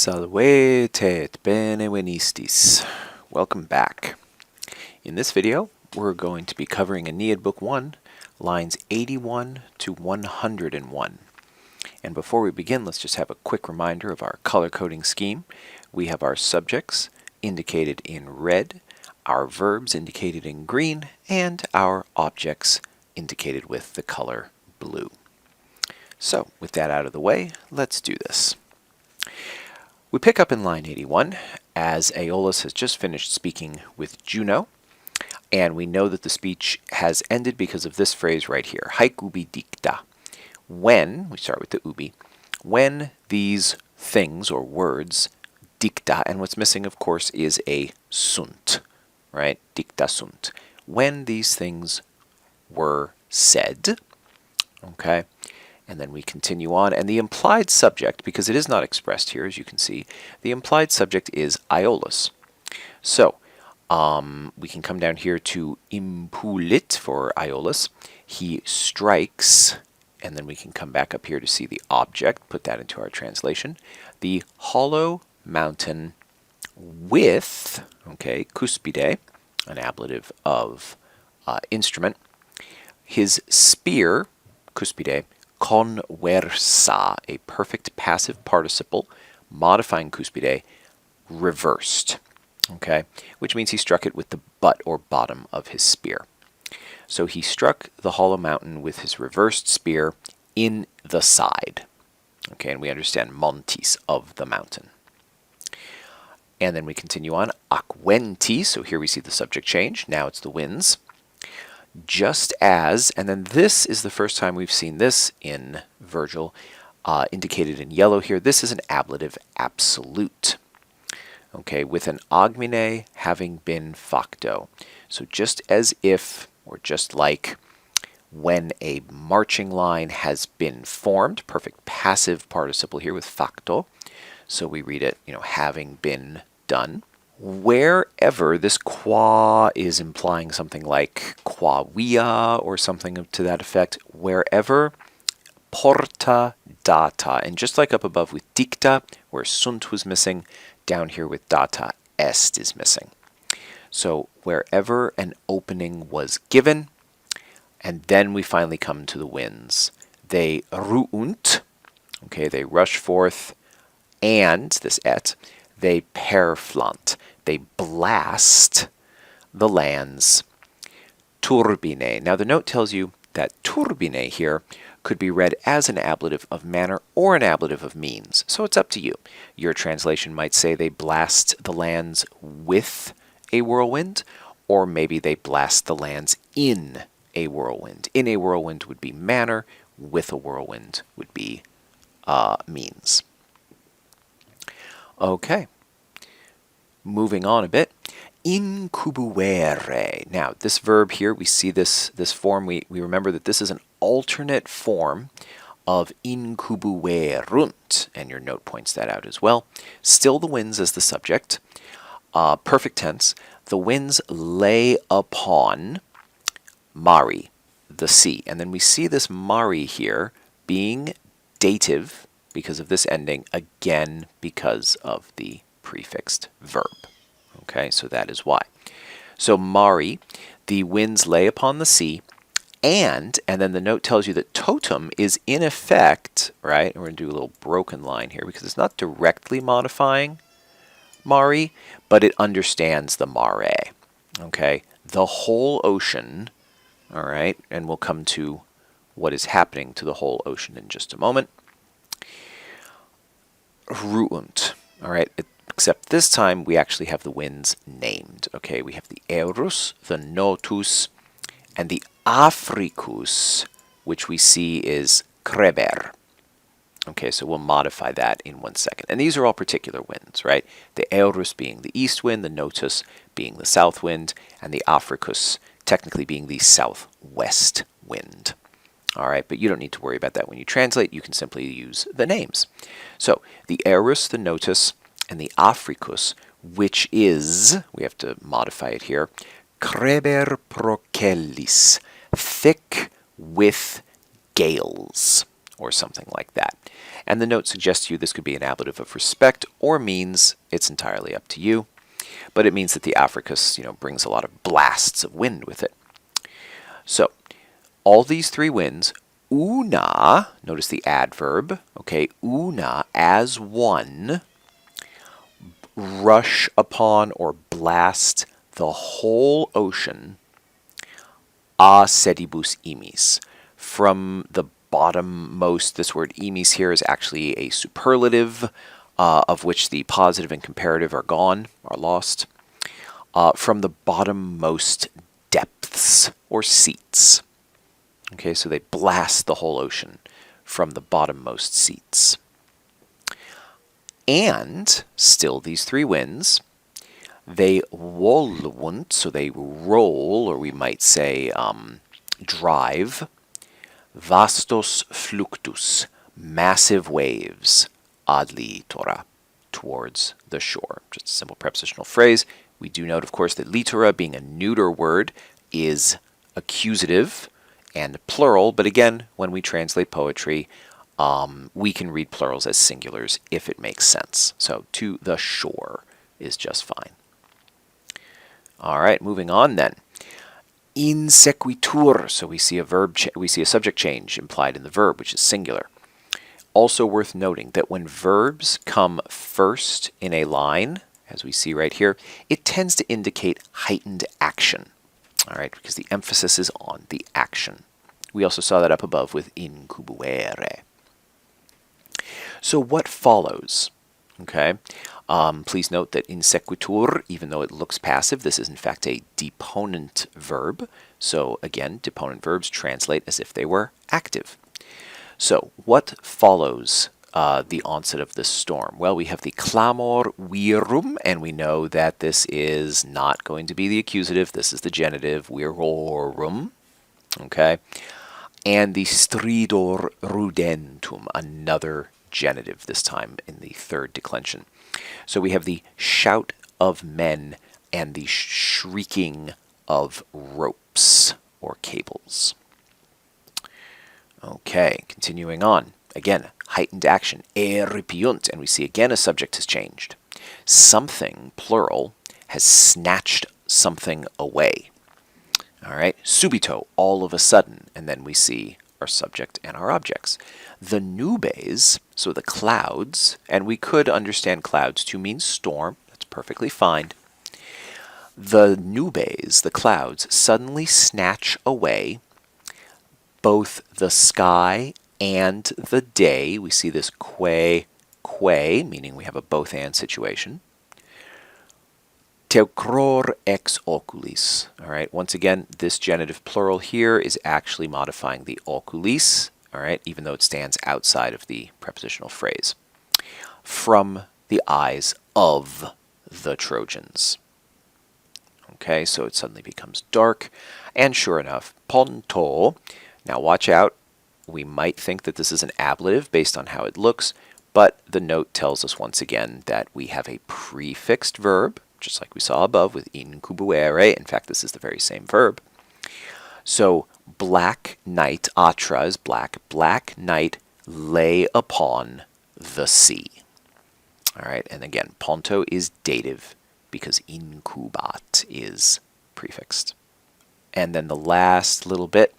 Salvete et bene venistis. Welcome back. In this video, we're going to be covering Aeneid Book 1, lines 81 to 101. And before we begin, let's just have a quick reminder of our color coding scheme. We have our subjects indicated in red, our verbs indicated in green, and our objects indicated with the color blue. So, with that out of the way, let's do this. We pick up in line 81 as Aeolus has just finished speaking with Juno, and we know that the speech has ended because of this phrase right here, haec ubi dicta. When, we start with the ubi, when these things or words, dicta, and what's missing of course is a sunt, right? Dicta sunt. When these things were said, okay? And then we continue on, and the implied subject, because it is not expressed here, as you can see, the implied subject is Aeolus. So, we can come down here to impulit for Aeolus. He strikes, and then we can come back up here to see the object, put that into our translation. The hollow mountain with, okay, cuspide, an ablative of instrument. His spear, cuspide, conversa, a perfect passive participle, modifying cuspide, reversed, okay, which means he struck it with the butt or bottom of his spear. So he struck the hollow mountain with his reversed spear in the side, okay, and we understand montis, of the mountain. And then we continue on, aquenti, so here we see the subject change, now it's the winds. Just as, and then this is the first time we've seen this in Virgil, indicated in yellow here. This is an ablative absolute, okay, with an agmine having been facto. So just as if, or just like, when a marching line has been formed, perfect passive participle here with facto, so we read it, you know, having been done. Wherever this qua is implying something like qua via or something to that effect, wherever porta data, and just like up above with dicta, where sunt was missing, down here with data est is missing. So wherever an opening was given, and then we finally come to the winds. They ruunt, okay, they rush forth, and this et, they perflant. They blast the lands. Turbine. Now the note tells you that turbine here could be read as an ablative of manner or an ablative of means. So it's up to you. Your translation might say they blast the lands with a whirlwind, or maybe they blast the lands in a whirlwind. In a whirlwind would be manner, with a whirlwind would be means. Okay. Moving on a bit, incubuere. Now, this verb here, we see this form, we remember that this is an alternate form of incubuerunt, and your note points that out as well. Still the winds as the subject. Perfect tense. The winds lay upon mari, the sea. And then we see this mari here being dative because of this ending, again because of the prefixed verb. Okay, so that is why. So mari, the winds lay upon the sea, and then the note tells you that totem is in effect, right, and we're going to do a little broken line here because it's not directly modifying mari, but it understands the mare, okay, the whole ocean, all right, and we'll come to what is happening to the whole ocean in just a moment. Ruunt, all right, except this time we actually have the winds named. Okay, we have the Aeolus, the Notus, and the Africus, which we see is Kreber. Okay, so we'll modify that in 1 second. And these are all particular winds, right? The Aeolus being the east wind, the Notus being the south wind, and the Africus technically being the southwest wind. All right, but you don't need to worry about that when you translate. You can simply use the names. So the Aeolus, the Notus, and the Africus, which is, we have to modify it here, Kreber procellis, thick with gales, or something like that. And the note suggests to you this could be an ablative of respect or means it's entirely up to you. But it means that the Africus, brings a lot of blasts of wind with it. So, all these three winds, una, notice the adverb, okay, una, as one, rush upon or blast the whole ocean, a sedibus imis, from the bottommost. This word imis here is actually a superlative, of which the positive and comparative are gone, are lost, from the bottommost depths or seats. Okay, so they blast the whole ocean from the bottommost seats. And still these three winds, they volunt, so they roll, or we might say drive, vastos fluctus, massive waves, ad litora, towards the shore. Just a simple prepositional phrase. We do note, of course, that litora, being a neuter word, is accusative and plural, but again, when we translate poetry, we can read plurals as singulars if it makes sense. So, to the shore is just fine. All right, moving on then. In sequitur, so we see a subject change implied in the verb, which is singular. Also worth noting that when verbs come first in a line, as we see right here, it tends to indicate heightened action. All right, because the emphasis is on the action. We also saw that up above with incubuere. So what follows? Okay, please note that in sequitur, even though it looks passive, this is in fact a deponent verb. So again, deponent verbs translate as if they were active. So what follows the onset of this storm? Well, we have the clamor virum, and we know that this is not going to be the accusative. This is the genitive, virorum. Okay, and the stridor rudentum, another genitive, this time in the third declension. So we have the shout of men and the shrieking of ropes or cables. Okay, continuing on. Again, heightened action, eripiunt, and we see again a subject has changed. Something, plural, has snatched something away. All right, subito, all of a sudden, and then we see our subject and our objects. The nubes, so the clouds, and we could understand clouds to mean storm, that's perfectly fine. The nubes, the clouds, suddenly snatch away both the sky and the day. We see this que, meaning we have a both and situation. Teucror ex oculis. All right, once again, this genitive plural here is actually modifying the oculis, all right, even though it stands outside of the prepositional phrase. From the eyes of the Trojans. Okay, so it suddenly becomes dark, and sure enough, ponto. Now watch out, we might think that this is an ablative based on how it looks, but the note tells us once again that we have a prefixed verb, just like we saw above with incubuere. In fact, this is the very same verb. So black night, atra is black, black night lay upon the sea. All right, and again, ponto is dative because incubat is prefixed. And then the last little bit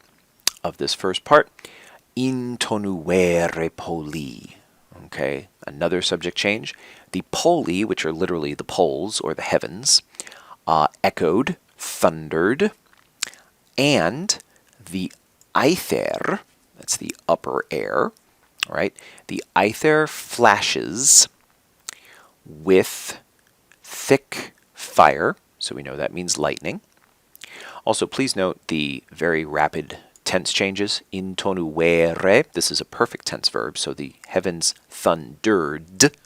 of this first part, intonuere poli. Okay, another subject change. The poli, which are literally the poles or the heavens, echoed, thundered, and the aether, that's the upper air, right? The aether flashes with thick fire, so we know that means lightning. Also, please note the very rapid tense changes. Intonuere, this is a perfect tense verb, so the heavens thundered,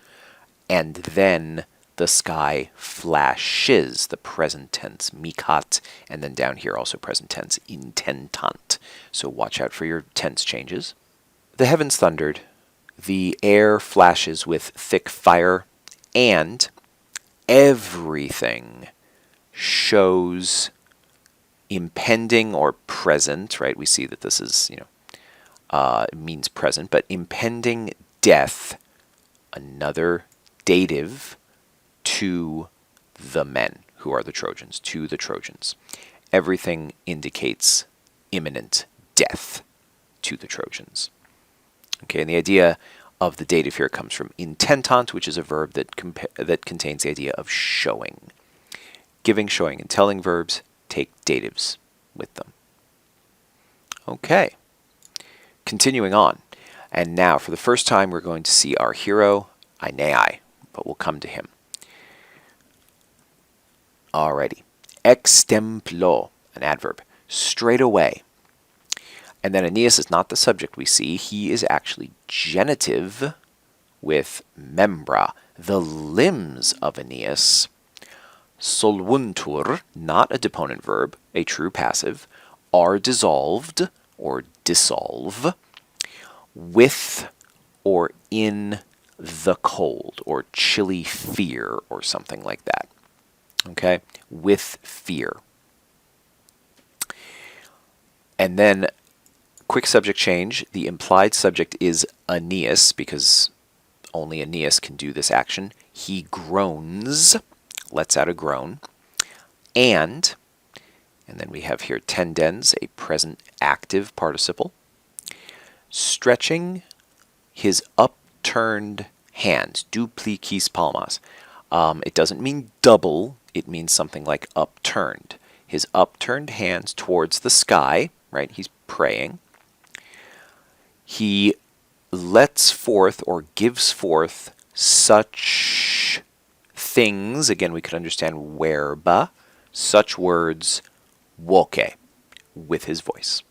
and then the sky flashes, the present tense, mikat, and then down here also present tense, intentant. So watch out for your tense changes. The heavens thundered, the air flashes with thick fire, and everything shows impending or present, right? We see that this is, means present, but impending death, another dative to the men, who are the Trojans, to the Trojans. Everything indicates imminent death to the Trojans. Okay, and the idea of the dative here comes from intentant, which is a verb that contains the idea of showing. Giving, showing, and telling verbs take datives with them. Okay, continuing on. And now, for the first time, we're going to see our hero, Aeneas, but we'll come to him. Alrighty. Extemplo, an adverb, straight away. And then Aeneas is not the subject we see. He is actually genitive with membra, the limbs of Aeneas. Solvuntur, not a deponent verb, a true passive, are dissolved or dissolve with or in the cold or chilly fear or something like that. Okay, with fear. And then quick subject change. The implied subject is Aeneas because only Aeneas can do this action. He groans, lets out a groan, and then we have here tendens, a present active participle, stretching his upturned hands, duplicis palmas. It doesn't mean double, it means something like upturned. His upturned hands towards the sky, right? He's praying. He lets forth or gives forth such things, again we could understand verba, such words, voce, with his voice.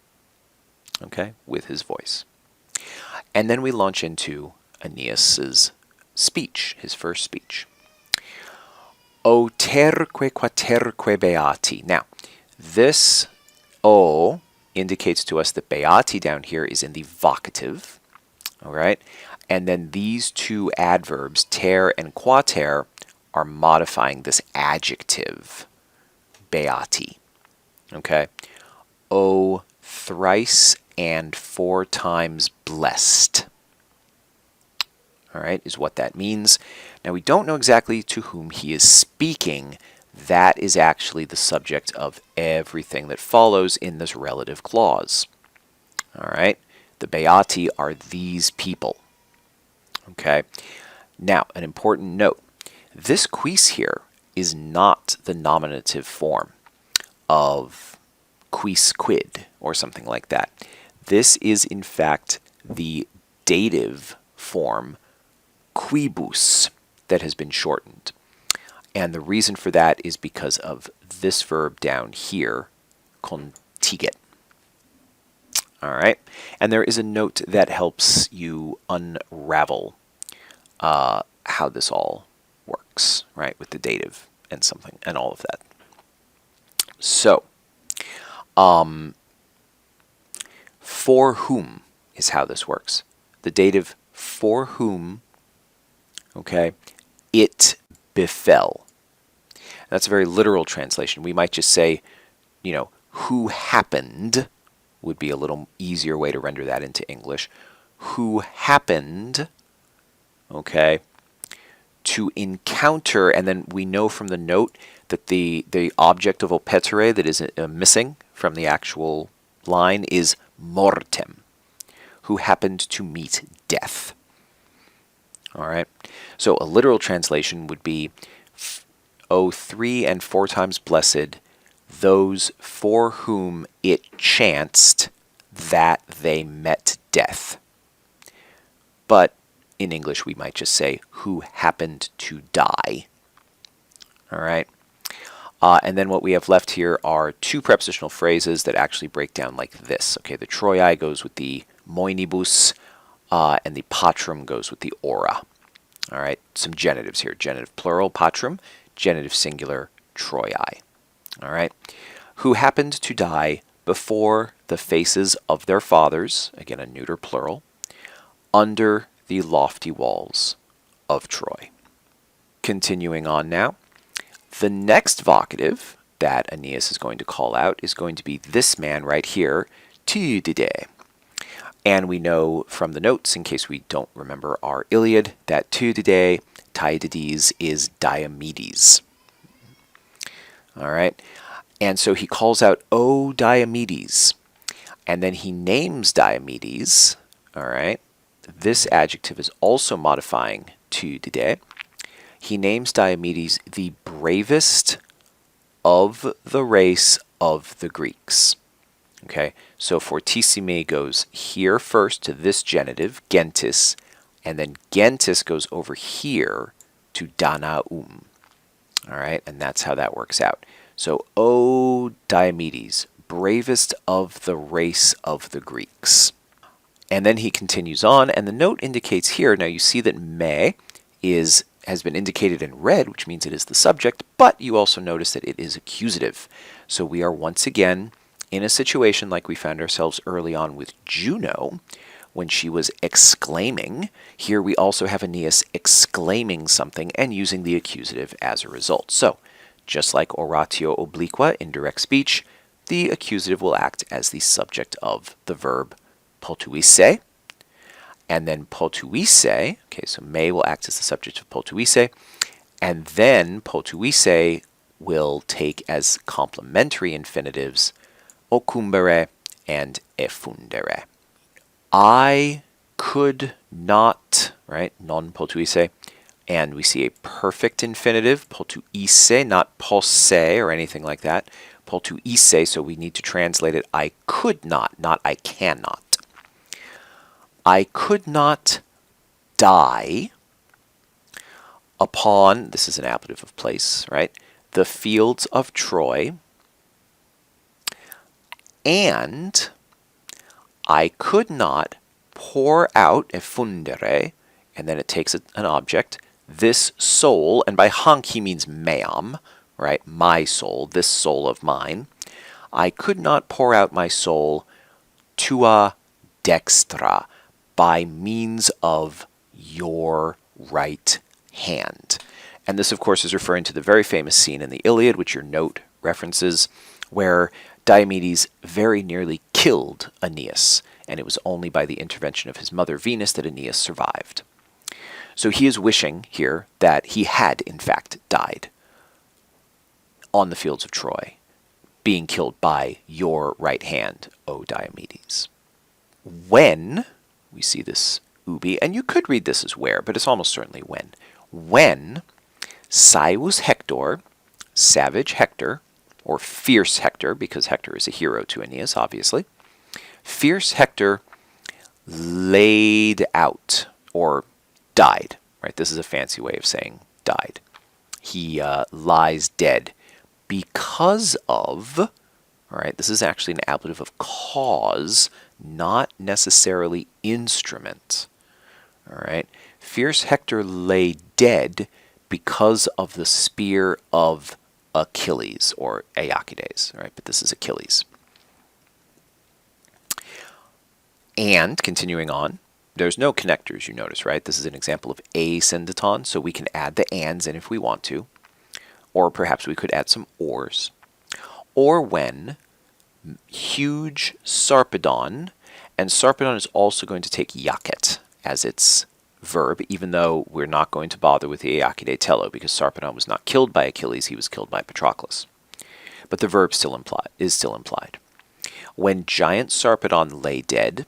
Okay, with his voice. And then we launch into Aeneas's speech, his first speech. O terque quaterque beati. Now, this O indicates to us that beati down here is in the vocative, all right? And then these two adverbs, ter and quater, are modifying this adjective, beati, okay? O thrice and 4 times blessed, all right, is what that means. Now, we don't know exactly to whom he is speaking. That is actually the subject of everything that follows in this relative clause. All right, the beati are these people. Okay, now an important note. This quis here is not the nominative form of quis quid or something like that. This is in fact the dative form quibus that has been shortened. And the reason for that is because of this verb down here, contiget. All right, and there is a note that helps you unravel how this all works, right, with the dative and something and all of that. So, for whom is how this works. The dative for whom, okay, it befell. That's a very literal translation. We might just say, you know, who happened would be a little easier way to render that into English. Who happened, okay, to encounter, and then we know from the note that the object of opetere that is missing from the actual line is mortem, who happened to meet death. All right, so a literal translation would be, O 3 and 4 times blessed, those for whom it chanced that they met death. But in English, we might just say, who happened to die. All right. And then what we have left here are 2 prepositional phrases that actually break down like this. Okay, the Troiae goes with the moenibus, and the patrum goes with the ora. All right, some genitives here. Genitive plural, patrum. Genitive singular, Troiae. All right, who happened to die before the faces of their fathers, again a neuter plural, under the lofty walls of Troy. Continuing on now, the next vocative that Aeneas is going to call out is going to be this man right here, Tydidae. And we know from the notes, in case we don't remember our Iliad, that Tudidae, Tydides is Diomedes. All right. And so he calls out, O Diomedes. And then he names Diomedes. All right. This adjective is also modifying Tudidae. He names Diomedes the bravest of the race of the Greeks. Okay, so fortissime goes here first to this genitive, gentis, and then gentis goes over here to Danaum. All right, and that's how that works out. So, O Diomedes, bravest of the race of the Greeks. And then he continues on, and the note indicates here, now you see that me has been indicated in red, which means it is the subject, but you also notice that it is accusative. So we are once again in a situation like we found ourselves early on with Juno, when she was exclaiming. Here we also have Aeneas exclaiming something and using the accusative as a result. So, just like oratio obliqua in direct speech, the accusative will act as the subject of the verb potuisse, and then potuisse, okay, so me will act as the subject of potuisse, and then potuisse will take as complementary infinitives ocumbere and effundere. I could not, right, non potuisse, and we see a perfect infinitive, potuisse, not posse or anything like that, potuisse, so we need to translate it, I could not I cannot. I could not die upon, this is an ablative of place, right, the fields of Troy, and I could not pour out, effundere, and then it takes an object, this soul, and by hanc he means meam, right, my soul, this soul of mine. I could not pour out my soul tua dextra, by means of your right hand. And this, of course, is referring to the very famous scene in the Iliad, which your note references, where Diomedes very nearly killed Aeneas, and it was only by the intervention of his mother Venus that Aeneas survived. So he is wishing here that he had, in fact, died on the fields of Troy, being killed by your right hand, O Diomedes. When, we see this ubi, and you could read this as where, but it's almost certainly when Saeus Hector, savage Hector, or fierce Hector, because Hector is a hero to Aeneas, obviously, fierce Hector laid out, or died, right? This is a fancy way of saying died. He lies dead because of, all right, this is actually an ablative of cause, not necessarily instrument. All right, fierce Hector lay dead because of the spear of Achilles, or Aeacides, all right, but this is Achilles. And continuing on, there's no connectors, you notice, right? This is an example of a syndeton, so we can add the ands in if we want to, or perhaps we could add some ors. Or when huge Sarpedon, and Sarpedon is also going to take Iacet as its verb, even though we're not going to bother with the Aeacide tello, because Sarpedon was not killed by Achilles, he was killed by Patroclus. But the verb is still implied. When giant Sarpedon lay dead,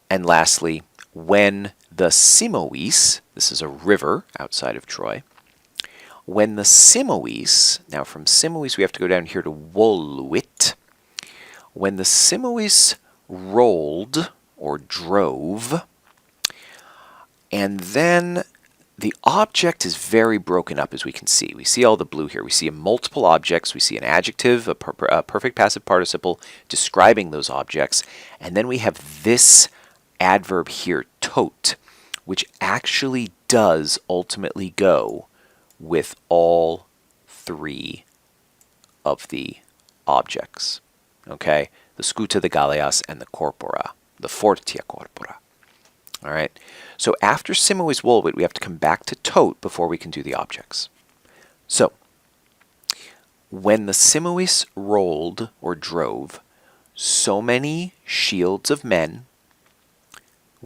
and lastly, when the Simois, this is a river outside of Troy, when the Simois, now from Simois we have to go down here to Voluit, when the Simois rolled or drove, and then the object is very broken up, as we can see. We see all the blue here. We see multiple objects. We see an adjective, a perfect passive participle describing those objects, and then we have this adverb here, tot, which actually does ultimately go with all three of the objects. Okay? The scuta, the galeas, and the corpora, the fortia corpora. All right? So after simois voluit, we have to come back to tot before we can do the objects. So, when the simois rolled or drove, so many shields of men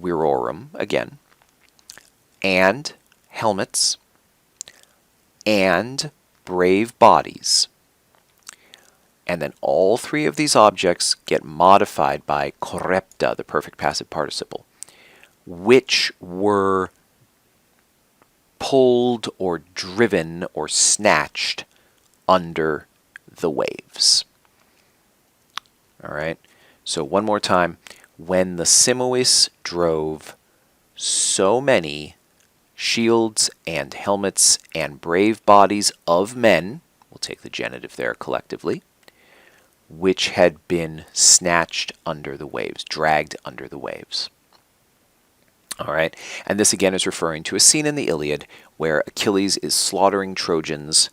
virorum, again, and helmets, and brave bodies. And then all three of these objects get modified by correpta, the perfect passive participle, which were pulled or driven or snatched under the waves. All right, so one more time. When the Simois drove so many shields and helmets and brave bodies of men, we'll take the genitive there collectively, which had been snatched under the waves, dragged under the waves. All right, and this again is referring to a scene in the Iliad where Achilles is slaughtering Trojans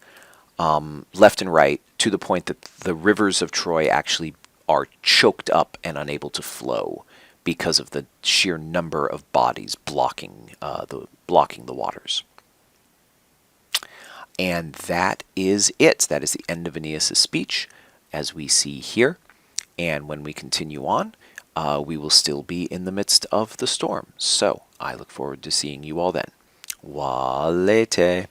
left and right to the point that the rivers of Troy actually are choked up and unable to flow because of the sheer number of bodies blocking the waters. And that is it. That is the end of Aeneas' speech, as we see here. And when we continue on, we will still be in the midst of the storm. So I look forward to seeing you all then. Walete.